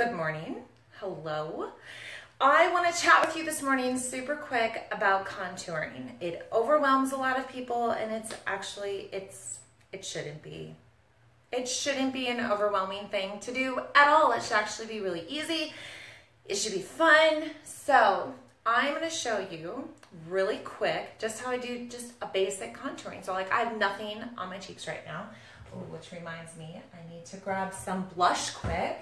Good morning. Hello. I want to chat with you this morning super quick about contouring. It overwhelms a lot of people, and it shouldn't be. It shouldn't be an overwhelming thing to do at all. It should actually be really easy. It should be fun. So I'm going to show you really quick just how I do just a basic contouring. So like I have nothing on my cheeks right now, which reminds me I need to grab some blush quick.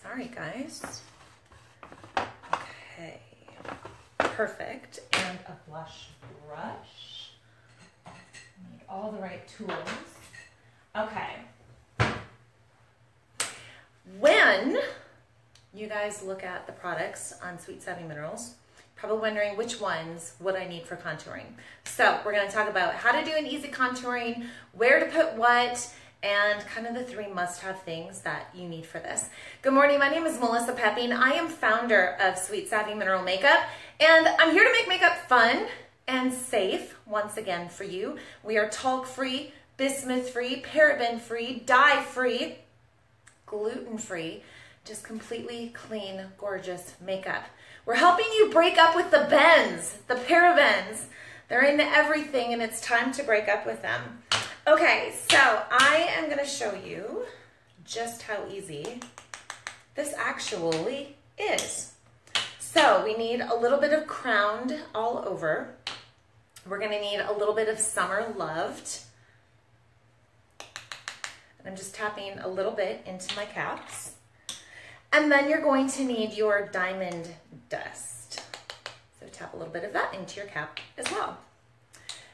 Sorry guys. Okay, perfect. And a blush brush. Need all the right tools. Okay. When you guys look at the products on Sweet Savvy Minerals, probably wondering which ones would I need for contouring. So we're going to talk about how to do an easy contouring, where to put what, and kind of the 3 must-have things that you need for this. Good morning, my name is Melissa Pepping. I am founder of Sweet Savvy Mineral Makeup, and I'm here to make makeup fun and safe, once again, for you. We are talc-free, bismuth-free, paraben-free, dye-free, gluten-free, just completely clean, gorgeous makeup. We're helping you break up with the bens, the parabens. They're in everything, and it's time to break up with them. Okay, so I am going to show you just how easy this actually is. So we need a little bit of Crowned All Over. We're going to need a little bit of Summer Loved. And I'm just tapping a little bit into my caps. And then you're going to need your Diamond Dust. So tap a little bit of that into your cap as well.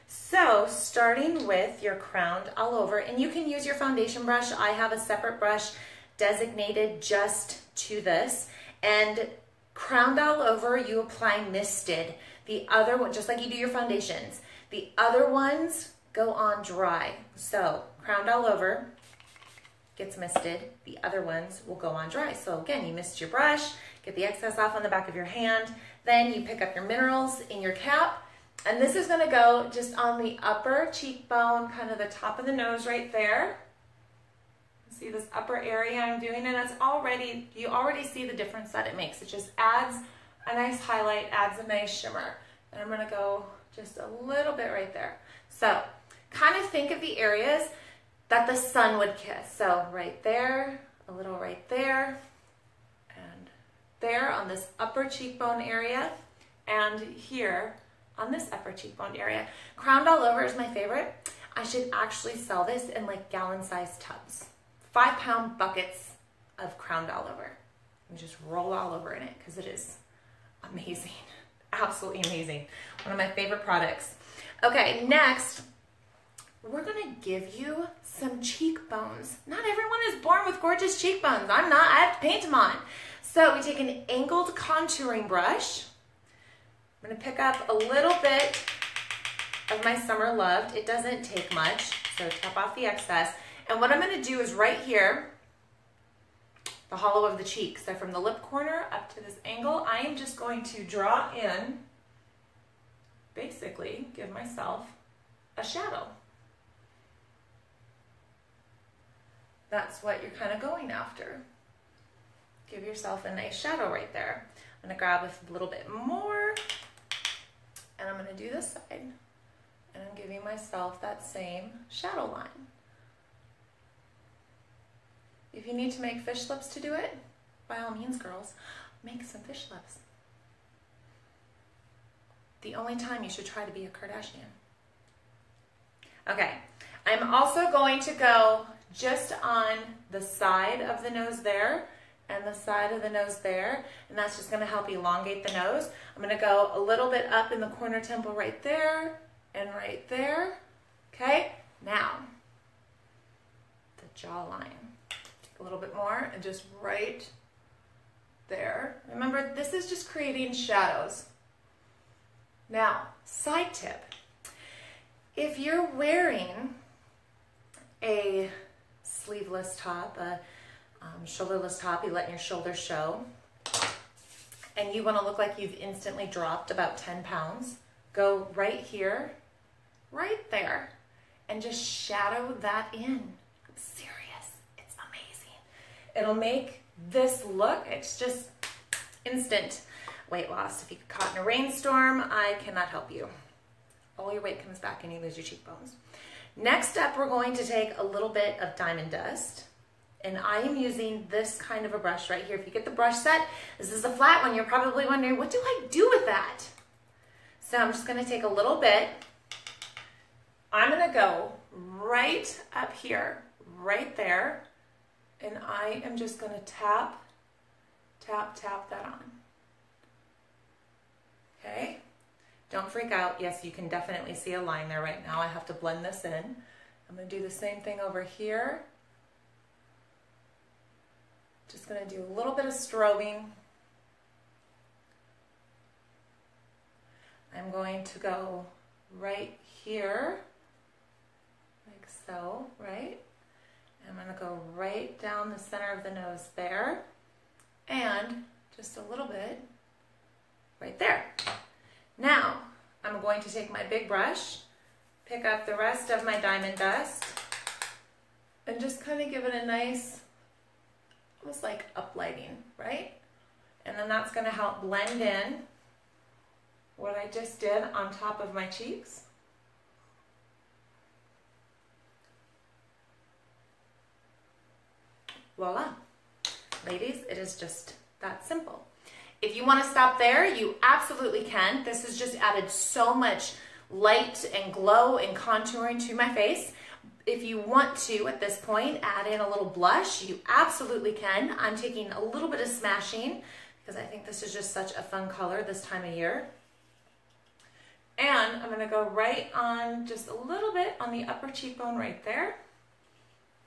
So starting with your Crowned All Over, and you can use your foundation brush. I have a separate brush designated just to this. And Crowned All Over, you apply misted. The other one, just like you do your foundations, the other ones go on dry. So Crowned All Over gets misted. The other ones will go on dry. So again, you mist your brush, get the excess off on the back of your hand. Then you pick up your minerals in your cap. And this is going to go just on the upper cheekbone, kind of the top of the nose right there. See this upper area I'm doing, and it's already, you already see the difference that it makes. It just adds a nice highlight, adds a nice shimmer. And I'm going to go just a little bit right there. So kind of think of the areas that the sun would kiss. So right there, a little right there, and there on this upper cheekbone area, and here on this upper cheekbone area. Crowned All Over is my favorite. I should actually sell this in like gallon-sized tubs. 5-pound buckets of Crowned All Over. And just roll all over in it because it is amazing. Absolutely amazing. One of my favorite products. Okay, next, we're gonna give you some cheekbones. Not everyone is born with gorgeous cheekbones. I'm not, I have to paint them on. So we take an angled contouring brush. I'm going to pick up a little bit of my Summer Loved. It doesn't take much, so tap off the excess. And what I'm going to do is right here, the hollow of the cheek. So from the lip corner up to this angle, I am just going to draw in, basically give myself a shadow. That's what you're kind of going after. Give yourself a nice shadow right there. I'm going to grab a little bit more. And I'm going to do this side, and I'm giving myself that same shadow line. If you need to make fish lips to do it, by all means, girls, make some fish lips. The only time you should try to be a Kardashian. Okay, I'm also going to go just on the side of the nose there, and the side of the nose there, and that's just going to help elongate the nose. I'm going to go a little bit up in the corner temple right there and right there. Okay, now the jawline. Take a little bit more and just right there. Remember, this is just creating shadows. Now, side tip. If you're wearing a sleeveless top, a shoulderless top, you let your shoulders show, and you want to look like you've instantly dropped about 10 pounds, go right here, right there, and just shadow that in. I'm serious. It's amazing. it'll make this look, it's just instant weight loss. If you get caught in a rainstorm, I cannot help you. All your weight comes back and you lose your cheekbones. Next up, we're going to take a little bit of diamond dust. And I am using this kind of a brush right here. If you get the brush set, this is the flat one. You're probably wondering, what do I do with that? So I'm just gonna take a little bit. I'm gonna go right up here, right there, and I am just gonna tap, tap, tap that on. Okay? Don't freak out. Yes, you can definitely see a line there right now. I have to blend this in. I'm gonna do the same thing over here. Just gonna do a little bit of strobing. I'm going to go right here, like so, right? I'm gonna go right down the center of the nose there, and just a little bit right there. Now, I'm going to take my big brush, pick up the rest of my diamond dust, and just kind of give it a nice, almost like uplighting, right? And then that's gonna help blend in what I just did on top of my cheeks. Voila. Ladies, it is just that simple. If you want to stop there, you absolutely can. This has just added so much light and glow and contouring to my face. If you want to, at this point, add in a little blush, you absolutely can. I'm taking a little bit of Smashing because I think this is just such a fun color this time of year. And I'm going to go right on just a little bit on the upper cheekbone right there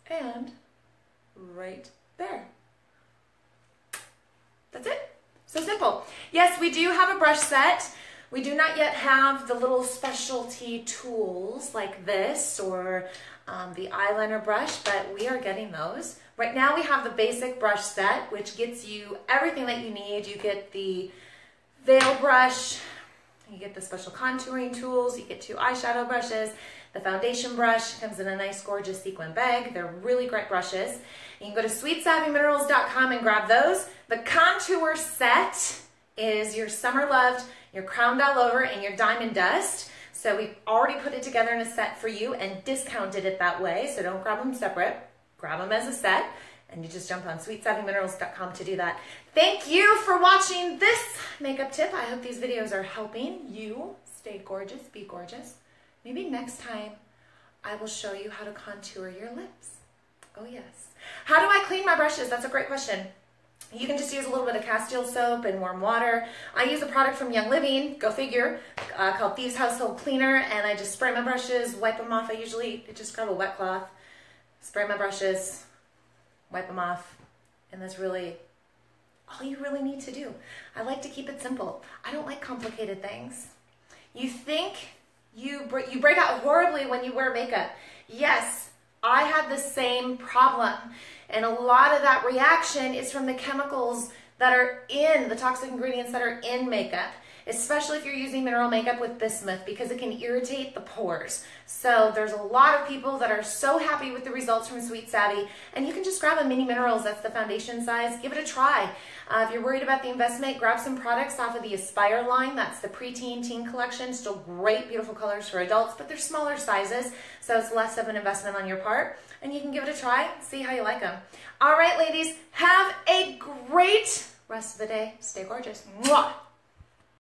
and right there. That's it. So simple. Yes, we do have a brush set. We do not yet have the little specialty tools like this or the eyeliner brush, but we are getting those. Right now we have the basic brush set, which gets you everything that you need. You get the veil brush, you get the special contouring tools, you get 2 eyeshadow brushes, the foundation brush comes in a nice gorgeous sequin bag. They're really great brushes. You can go to sweetsavvyminerals.com and grab those. The contour set is your Summer Loved, your Crowned All Over, and your Diamond Dust. So we've already put it together in a set for you and discounted it that way. So don't grab them separate, grab them as a set. And you just jump on sweetsavvyminerals.com to do that. Thank you for watching this makeup tip. I hope these videos are helping you stay gorgeous, be gorgeous. Maybe next time I will show you how to contour your lips. Oh yes. How do I clean my brushes? That's a great question. You can just use a little bit of Castile soap and warm water. I use a product from Young Living, go figure, called Thieves Household Cleaner, and I just spray my brushes, wipe them off. I usually just grab a wet cloth, spray my brushes, wipe them off, and that's really all you really need to do. I like to keep it simple. I don't like complicated things. You think you break out horribly when you wear makeup. Yes, I had the same problem, and a lot of that reaction is from the chemicals that are in, the toxic ingredients that are in makeup, especially if you're using mineral makeup with bismuth, because it can irritate the pores. So there's a lot of people that are so happy with the results from Sweet Savvy, and you can just grab a Mini Minerals, that's the foundation size, give it a try. If you're worried about the investment, grab some products off of the Aspire line, that's the preteen teen collection, still great, beautiful colors for adults, but they're smaller sizes, so it's less of an investment on your part, and you can give it a try, see how you like them. All right, ladies, have a great rest of the day. Stay gorgeous. Mwah!